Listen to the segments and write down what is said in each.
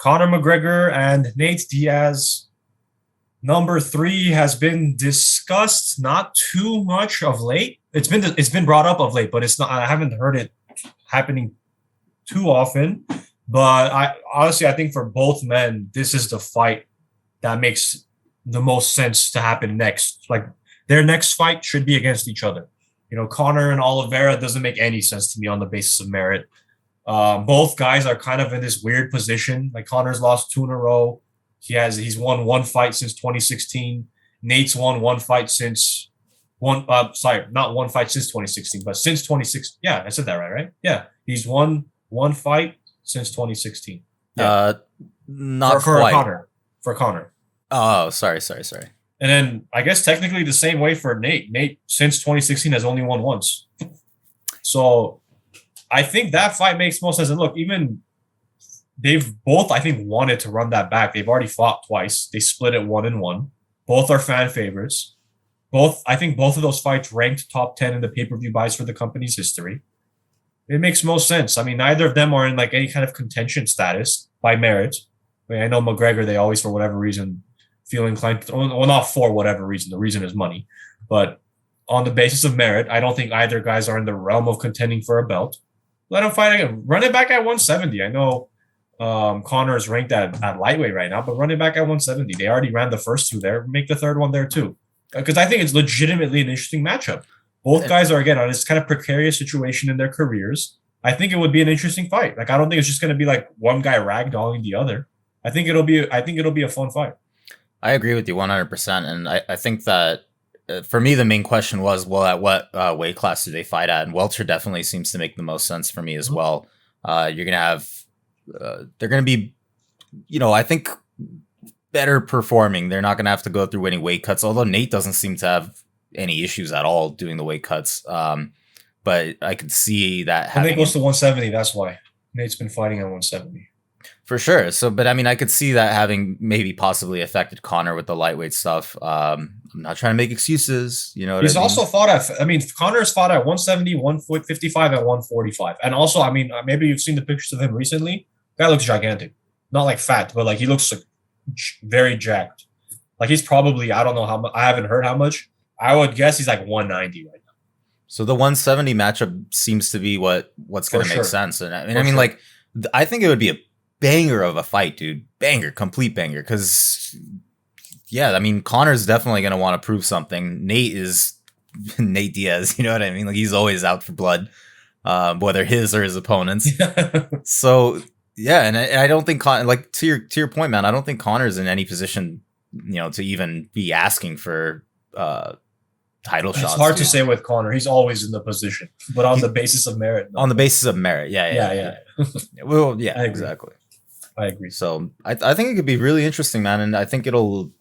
Conor McGregor and Nate Diaz. Number three has been discussed not too much of late. It's been brought up of late, but it's not. I haven't heard it happening too often. But I honestly, I think for both men, this is the fight that makes the most sense to happen next. Like their next fight should be against each other. Conor and Oliveira doesn't make any sense to me on the basis of merit. Both guys are kind of in this weird position. Like Conor's lost two in a row. He's won one fight since 2016. Nate's won one fight since one. Sorry, not one fight since 2016, but since 2016. Yeah, I said that right? Yeah, he's won one fight since 2016. Yeah, not for quite. Conor. For Conor. Oh, sorry. And then I guess technically the same way for Nate. Nate since 2016 has only won once. So I think that fight makes most sense. And look, even they've both, I think, wanted to run that back. They've already fought twice. They split it 1-1. Both are fan favorites. I think both of those fights ranked top 10 in the pay-per-view buys for the company's history. It makes most sense. I mean, neither of them are in like any kind of contention status by merit. I know McGregor, they always, for whatever reason, feel inclined to, well, not for whatever reason. The reason is money. But on the basis of merit, I don't think either guys are in the realm of contending for a belt. Let them fight again. Run it back at 170. I know Conor is ranked at lightweight right now, but run it back at 170. They already ran the first two there. Make the third one there too. Because I think it's legitimately an interesting matchup. Both guys are, again, on this kind of precarious situation in their careers. I think it would be an interesting fight. Like, I don't think it's just going to be like one guy ragdolling the other. I think it'll be a fun fight. I agree with you 100%. And I think that for me, the main question was, well, at what weight class do they fight at? And welter definitely seems to make the most sense for me as well. You're going to have, they're going to be, I think better performing. They're not going to have to go through any weight cuts, although Nate doesn't seem to have any issues at all doing the weight cuts. But I could see that. I think it goes to 170. That's why Nate's been fighting at 170. For sure. So, but I mean, I could see that having maybe possibly affected Conor with the lightweight stuff. I'm not trying to make excuses. He's also fought Conor's fought at 170, 155, and 145. And also, I mean, maybe you've seen the pictures of him recently. Guy looks gigantic. Not like fat, but like he looks like very jacked. Like he's probably, I don't know how much, I haven't heard how much. I would guess he's like 190 right now. So the 170 matchup seems to be what's going to make sense. And I think it would be a banger of a fight, dude. Banger, complete banger. Because, yeah, I mean, Conor's definitely going to want to prove something. Nate is Nate Diaz, you know what I mean? Like, he's always out for blood, whether his or his opponents. So, yeah, and I don't think, like, to your point, man, I don't think Conor's in any position, to even be asking for title shots. It's hard to say with Conor. He's always in the position, but on the basis of merit. On the basis of merit, yeah. Well, yeah, exactly. I agree. So I think it could be really interesting, man. And I think it'll,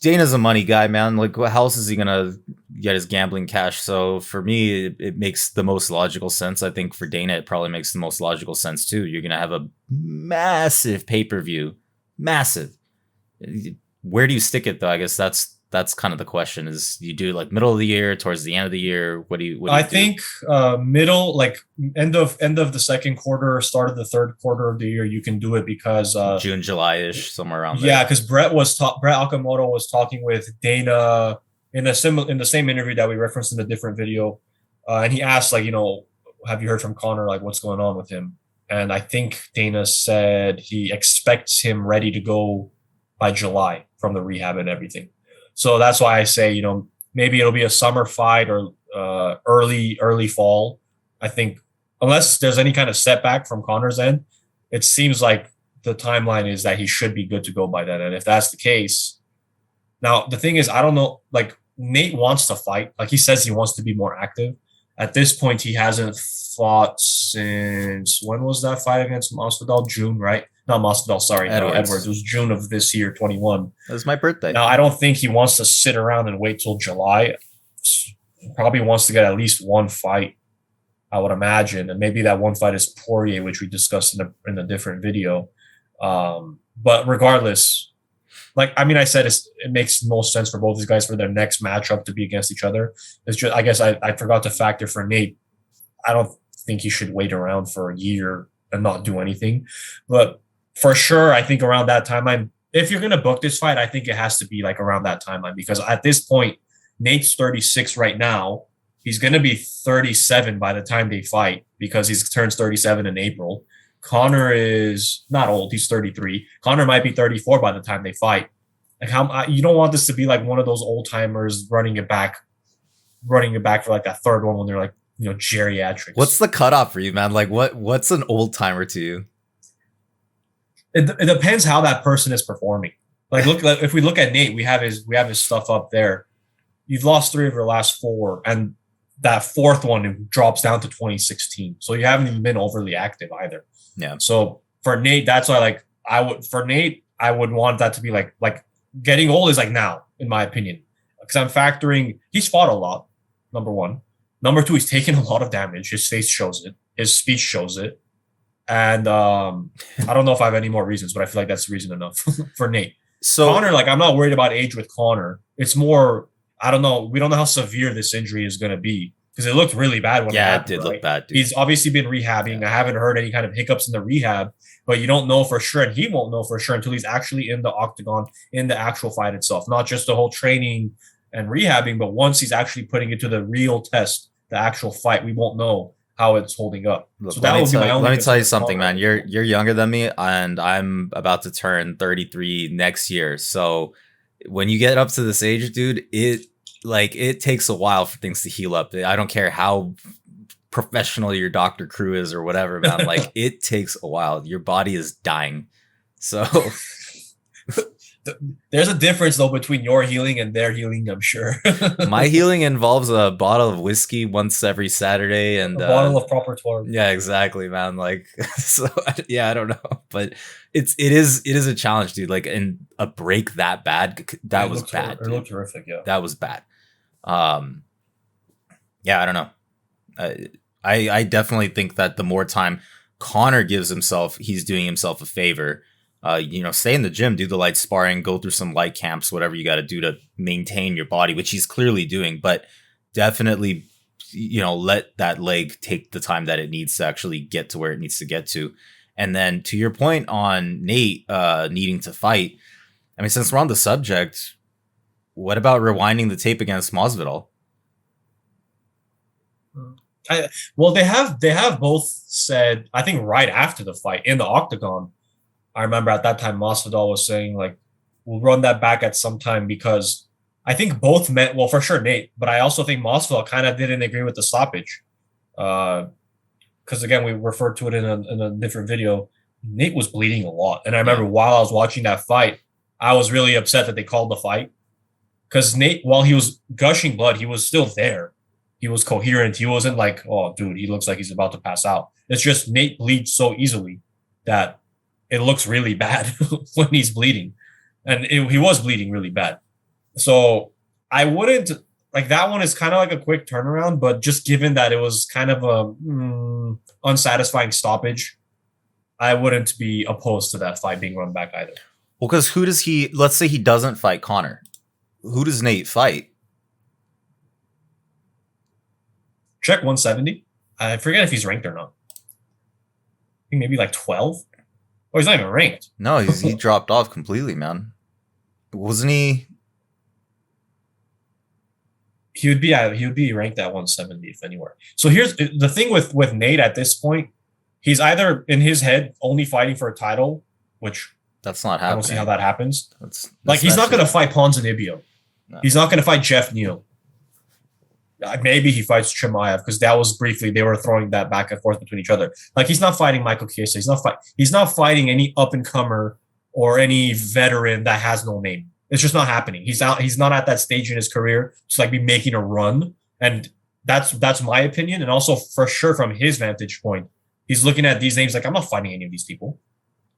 Dana's a money guy, man. Like, how else is he going to get his gambling cash? So for me, it makes the most logical sense. I think for Dana, it probably makes the most logical sense too. You're going to have a massive pay-per-view. Massive. Where do you stick it though? I guess that's kind of the question. Is you do like middle of the year, towards the end of the year? What do you I think middle, like end of the second quarter, start of the third quarter of the year, you can do it because June, July-ish, somewhere around there. Yeah, because Brett Okamoto was talking with Dana in the same interview that we referenced in a different video, and he asked, like, have you heard from Conor? Like, what's going on with him? And I think Dana said he expects him ready to go by July from the rehab and everything. So that's why I say, maybe it'll be a summer fight or early fall. I think unless there's any kind of setback from Conor's end, it seems like the timeline is that he should be good to go by then. And if that's the case, now the thing is, I don't know, like Nate wants to fight. Like he says he wants to be more active. At this point, he hasn't fought since, when was that fight against Masvidal? June, right? Not Masvidal, sorry. Edwards. It was June of this year, 21. That was my birthday. Now, I don't think he wants to sit around and wait till July. He probably wants to get at least one fight, I would imagine. And maybe that one fight is Poirier, which we discussed in a different video. But regardless, like, I mean, I said it makes most sense for both these guys for their next matchup to be against each other. It's just, I guess I forgot to factor for Nate. I don't think he should wait around for a year and not do anything. But for sure, I think around that timeline, if you're gonna book this fight, I think it has to be like around that timeline because at this point, Nate's 36 right now. He's gonna be 37 by the time they fight because he turns 37 in April. Conor is not old; he's 33. Conor might be 34 by the time they fight. Like how you don't want this to be like one of those old timers running it back for like that third one when they're like geriatrics. What's the cutoff for you, man? Like what's an old timer to you? It depends how that person is performing. Like if we look at Nate, we have his stuff up there. You've lost 3 of your last 4, and that fourth one drops down to 2016. So you haven't even been overly active either. Yeah. So for Nate, that's why I would want that to be like getting old is like now, in my opinion. Because I'm factoring he's fought a lot, number one. Number two, he's taken a lot of damage. His face shows it. His speech shows it. And I don't know if I have any more reasons, but I feel like that's reason enough for Nate. So Conor, like I'm not worried about age with Conor. It's more, I don't know. We don't know how severe this injury is going to be because it looked really bad when it happened, did right? look bad, dude. He's obviously been rehabbing. I haven't heard any kind of hiccups in the rehab, but you don't know for sure, and he won't know for sure until he's actually in the octagon in the actual fight itself, not just the whole training and rehabbing, but once he's actually putting it to the real test, the actual fight, we won't know how it's holding up. Look, so that would be my only. Let me tell you something, man. You're younger than me, and I'm about to turn 33 next year. So when you get up to this age, dude, it takes a while for things to heal up. I don't care how professional your doctor crew is or whatever, man. Like it takes a while. Your body is dying. So there's a difference though between your healing and their healing, I'm sure. My healing involves a bottle of whiskey once every Saturday and a bottle of proper torque. Yeah, exactly, man. Like, so yeah, I don't know, but it is a challenge, dude. Like, and a break that bad, that was bad. It looked terrific, yeah. That was bad. Yeah, I don't know. I definitely think that the more time Conor gives himself, he's doing himself a favor. Stay in the gym, do the light sparring, go through some light camps, whatever you got to do to maintain your body, which he's clearly doing, but definitely, let that leg take the time that it needs to actually get to where it needs to get to. And then to your point on Nate needing to fight, I mean, since we're on the subject, what about rewinding the tape against Masvidal? They have both said, I think right after the fight in the octagon, I remember at that time Masvidal was saying like, we'll run that back at some time because I think both meant, well, for sure Nate, but I also think Masvidal kind of didn't agree with the stoppage. Because again, we referred to it in a different video. Nate was bleeding a lot. And I remember while I was watching that fight, I was really upset that they called the fight. Because Nate, while he was gushing blood, he was still there. He was coherent. He wasn't like, oh, dude, he looks like he's about to pass out. It's just Nate bleeds so easily that it looks really bad when he's bleeding. And he was bleeding really bad. So I wouldn't, like that one is kind of like a quick turnaround, but just given that it was kind of a unsatisfying stoppage, I wouldn't be opposed to that fight being run back either. Well, because let's say he doesn't fight Conor. Who does Nate fight? Check 170. I forget if he's ranked or not. I think maybe like 12. Oh, he's not even ranked. No, he dropped off completely, man. Wasn't he? He would be ranked at 170 if anywhere. So here's the thing with Nate at this point. He's either in his head only fighting for a title, which that's not happening. I don't see how that happens. That's like he's not going to fight Ponzinibbio. No. He's not going to fight Jeff Neal. Maybe he fights Chimaev because that was briefly they were throwing that back and forth between each other. Like he's not fighting Michael Chiesa. He's not fighting any up and comer or any veteran that has no name. It's just not happening. He's not at that stage in his career to like be making a run. And that's my opinion. And also for sure from his vantage point, he's looking at these names like I'm not fighting any of these people.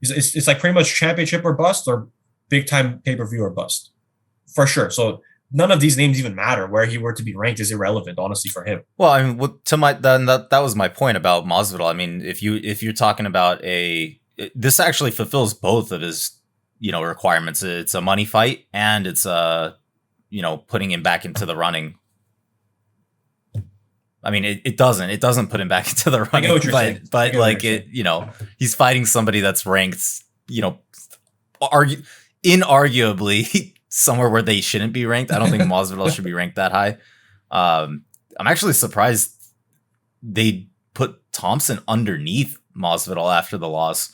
It's like pretty much championship or bust or big time pay-per-view or bust. For sure. So none of these names even matter. Where he were to be ranked is irrelevant, honestly, for him. Well, I mean, that was my point about Masvidal. I mean, if you're talking about this actually fulfills both of his, requirements. It's a money fight and it's putting him back into the running. I mean, it doesn't put him back into the I get running, what you're saying. but I get what like you're it, he's fighting somebody that's ranked, inarguably somewhere where they shouldn't be ranked. I don't think Masvidal should be ranked that high. I'm actually surprised they put Thompson underneath Masvidal after the loss.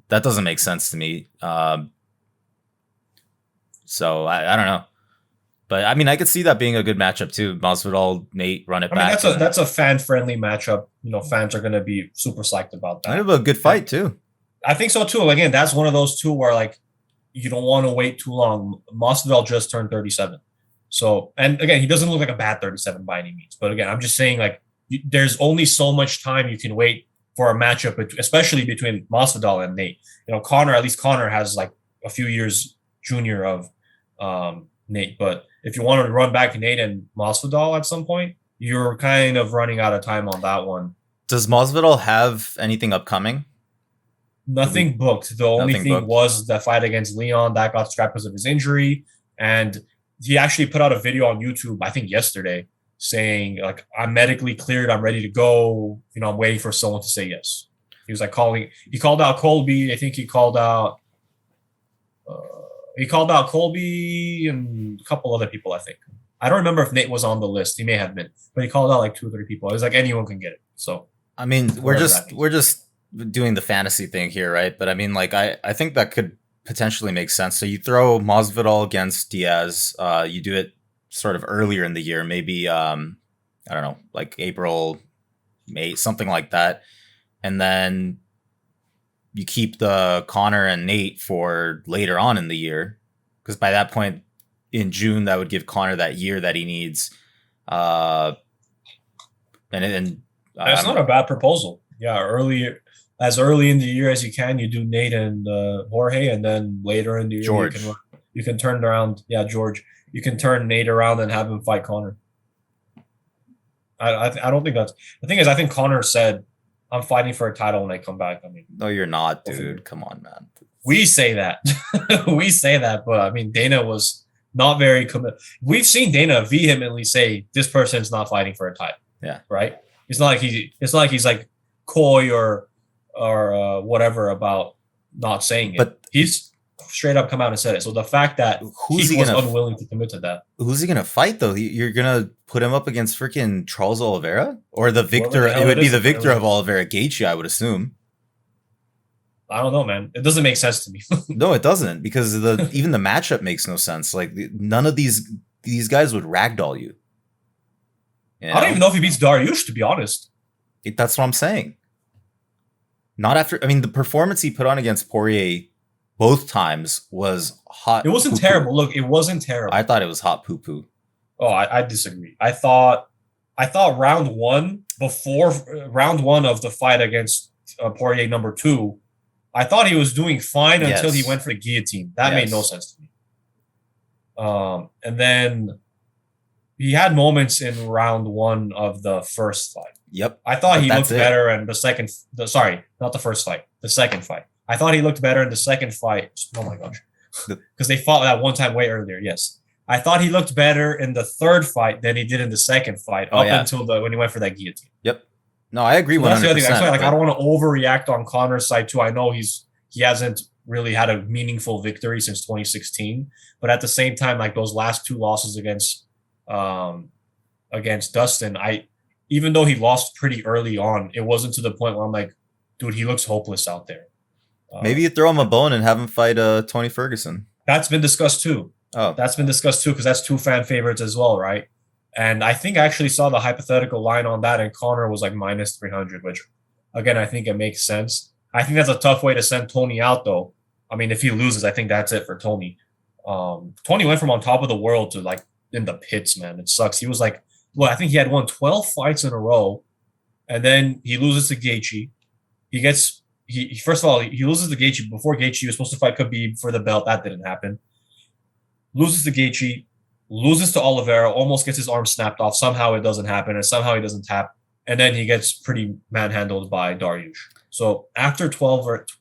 That doesn't make sense to me. So I don't know. But I mean, I could see that being a good matchup too. Masvidal, Nate, run it back. That's a fan friendly matchup. Fans are going to be super psyched about that. Kind of a good fight too. I think so too. Again, that's one of those two where like you don't want to wait too long. Masvidal just turned 37, so and again, he doesn't look like a bad 37 by any means. But again, I'm just saying like there's only so much time you can wait for a matchup, especially between Masvidal and Nate. Conor, at least Conor has like a few years junior of Nate, but if you want to run back Nate and Masvidal at some point, you're kind of running out of time on that one. Does Masvidal have anything upcoming? Nothing booked. The only thing was the fight against Leon that got scrapped because of his injury. And he actually put out a video on YouTube, I think yesterday, saying like, I'm medically cleared. I'm ready to go. I'm waiting for someone to say yes. He was like he called out Colby. I think he called out Colby and a couple other people, I think. I don't remember if Nate was on the list. He may have been, but he called out like 2 or 3 people. It was like anyone can get it. So I mean, we're just doing the fantasy thing here, right? But I mean, like I think that could potentially make sense. So you throw Masvidal against Diaz. You do it sort of earlier in the year, maybe I don't know, like April, May, something like that, and then you keep the Conor and Nate for later on in the year, because by that point in June, that would give Conor that year that he needs. And that's not a bad proposal. Yeah, as early in the year as you can, you do Nate and Jorge, and then later in the year, George. You can turn around. Yeah, George. You can turn Nate around and have him fight Conor. I don't think that's the thing. I think Conor said, I'm fighting for a title when I come back. I mean, no, you're not, dude. Come on, man. We say that. We say that, but I mean, Dana was not very committed. We've seen Dana vehemently say this person's not fighting for a title. Yeah. Right? It's not like he's like coy or whatever about not saying it. But he's straight up come out and said it. So the fact that he was unwilling to commit to that. Who's he gonna fight though? You're gonna put him up against freaking Charles Oliveira or the victor? It would be the victor of Oliveira Gaethje, I would assume. I don't know, man. It doesn't make sense to me. No, it doesn't, because even the matchup makes no sense. Like none of these guys would ragdoll you. I don't even know if he beats Dariush, to be honest. That's what I'm saying. Not after. I mean, the performance he put on against Poirier both times was hot. It wasn't terrible. Look, it wasn't terrible. I thought it was hot poo poo. Oh, I disagree. I thought round one, before round one of the fight against Poirier number 2, I thought he was doing fine until he went for the guillotine. That made no sense to me. And then he had moments in round 1 of the first fight. Yep. I thought he looked better in the second. Not the first fight. The second fight. I thought he looked better in the second fight. Oh my gosh. Because they fought that one time way earlier. Yes. I thought he looked better in the third fight than he did in the second fight until when he went for that guillotine. Yep. No, I agree 100%. That's the other thing. I don't want to overreact on Conor's side too. I know he hasn't really had a meaningful victory since 2016, but at the same time, like those last 2 losses against Dustin, even though he lost pretty early on, it wasn't to the point where I'm like, dude, he looks hopeless out there. Maybe you throw him a bone and have him fight Tony Ferguson. That's been discussed too. Oh, that's been discussed too, because that's 2 fan favorites as well, right? And I think I actually saw the hypothetical line on that, and Conor was like minus 300, which again, I think it makes sense. I think that's a tough way to send Tony out, though. I mean, if he loses, I think that's it for Tony. Tony went from on top of the world to like in the pits, man. It sucks. He was like, I think he had won 12 fights in a row, and then he loses to Gaethje. First of all, he loses to Gaethje. Before Gaethje, he was supposed to fight Khabib for the belt. That didn't happen. Loses to Gaethje, loses to Oliveira, almost gets his arm snapped off. Somehow it doesn't happen, and somehow he doesn't tap. And then he gets pretty manhandled by Dariush. So after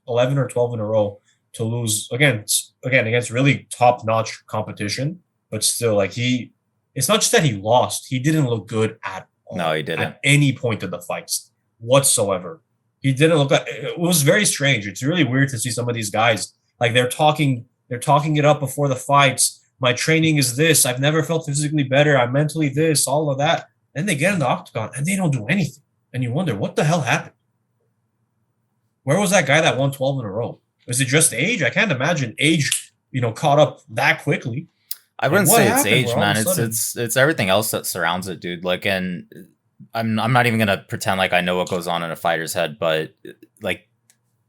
11 or 12 in a row, to lose again against really top-notch competition, but still, like it's not just that he lost; he didn't look good at No, he didn't. At any point in the fights whatsoever. He didn't look like it. Was very strange. It's really weird to see some of these guys like they're talking it up before the fights. My training is this. I've never felt physically better. I'm mentally this, all of that. Then they get in the octagon and they don't do anything. And you wonder what the hell happened. Where was that guy that won 12 in a row? Was it just age? I can't imagine age, caught up that quickly. I wouldn't say it's age, man. It's everything else that surrounds it, dude. Like, and I'm not even gonna pretend like I know what goes on in a fighter's head, but like,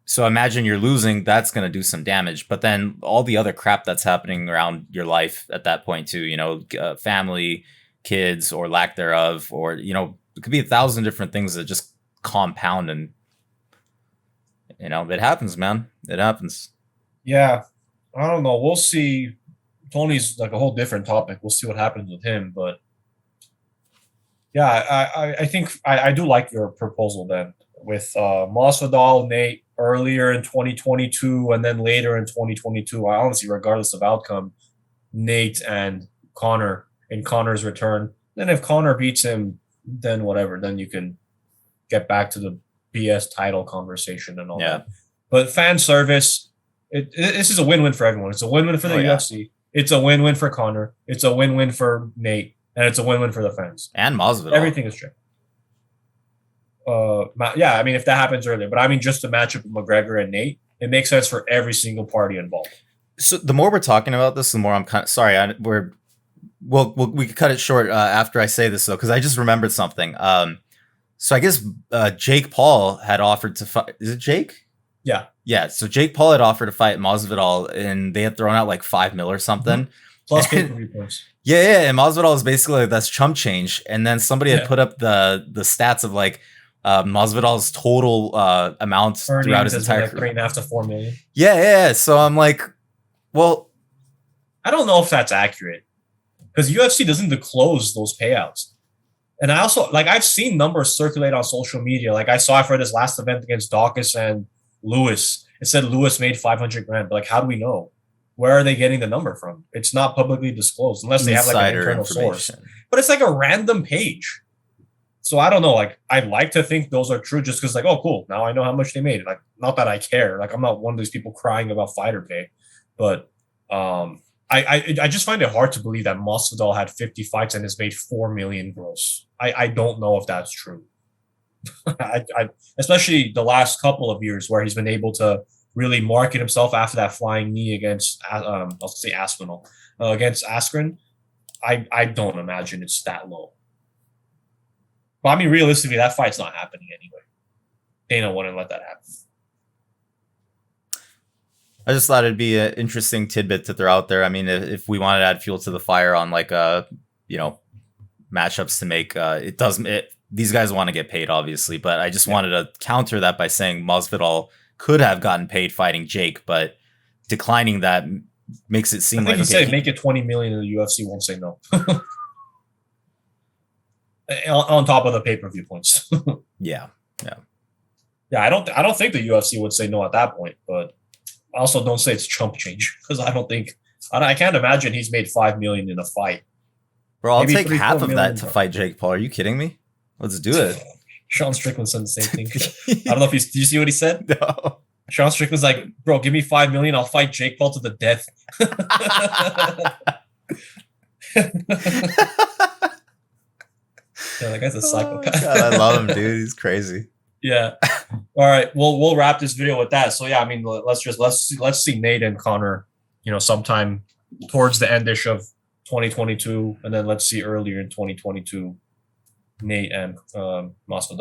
so imagine you're losing, that's gonna do some damage. But then all the other crap that's happening around your life at that point too, family, kids, or lack thereof, or it could be 1,000 different things that just compound, and it happens, man. It happens. Yeah, I don't know. We'll see. Tony's like a whole different topic. We'll see what happens with him, but yeah, I think I do like your proposal then with Masvidal, Nate earlier in 2022 and then later in 2022. I honestly, regardless of outcome, Nate and Conor in Conor's return. Then if Conor beats him, then whatever. Then you can get back to the BS title conversation and all that. But fan service, this is a win-win for everyone. It's a win-win for the UFC. It's a win-win for Conor. It's a win-win for Nate. And it's a win-win for the fans. And Masvidal. Everything is true. Yeah, I mean, if that happens earlier. But I mean, just the matchup of McGregor and Nate, it makes sense for every single party involved. So the more we're talking about this, the more I'm kind of... Sorry, we could cut it short after I say this, though, because I just remembered something. So I guess Jake Paul had offered to fight... Is it Jake? Yeah. Yeah, so Jake Paul had offered to fight Masvidal, and they had thrown out like $5 million or something. Plus pay-per-view points. Yeah, and Masvidal is basically like, that's chump change. And then somebody had put up the stats of like Masvidal's total amount earnings throughout his entire career. 3.5 to 4 million. Yeah. So I'm like, well, I don't know if that's accurate because UFC doesn't disclose those payouts. And I also I've seen numbers circulate on social media. Like I saw it for this last event against Dawkins and Lewis. It said Lewis made 500 grand. But how do we know? Where are they getting the number from? It's not publicly disclosed unless they have an internal source. But it's like a random page. So I don't know. I'd like to think those are true just because oh, cool. Now I know how much they made. Not that I care. I'm not one of these people crying about fighter pay. But I just find it hard to believe that Masvidal had 50 fights and has made 4 million gross. I don't know if that's true. Especially the last couple of years where he's been able to really market himself after that flying knee against I'll say Aspinall against Askren. I don't imagine it's that low. But I mean, realistically, that fight's not happening anyway. Dana wouldn't let that happen. I just thought it'd be an interesting tidbit to throw out there. I mean, if we wanted to add fuel to the fire on matchups to make, it doesn't. These guys want to get paid, obviously, but I just wanted to counter that by saying Masvidal could have gotten paid fighting Jake, but declining that makes it seem like he said make it 20 million and the UFC won't say no. On top of the pay-per-view points. Yeah. I don't think the UFC would say no at that point, but I also don't say it's chump change because I can't imagine he's made 5 million in a fight. Bro, I'll take half of that to fight Jake Paul. Are you kidding me? Let's do it. Sean Strickland said the same thing. I don't know if did you see what he said? No. Sean Strickland's like, bro, give me 5 million. I'll fight Jake Paul to the death. Yeah, that guy's a psychopath. God, I love him, dude. He's crazy. Yeah. All right. We'll wrap this video with that. So yeah, I mean, let's see Nate and Conor, sometime towards the endish of 2022, and then let's see earlier in 2022 Nate and Masvidal.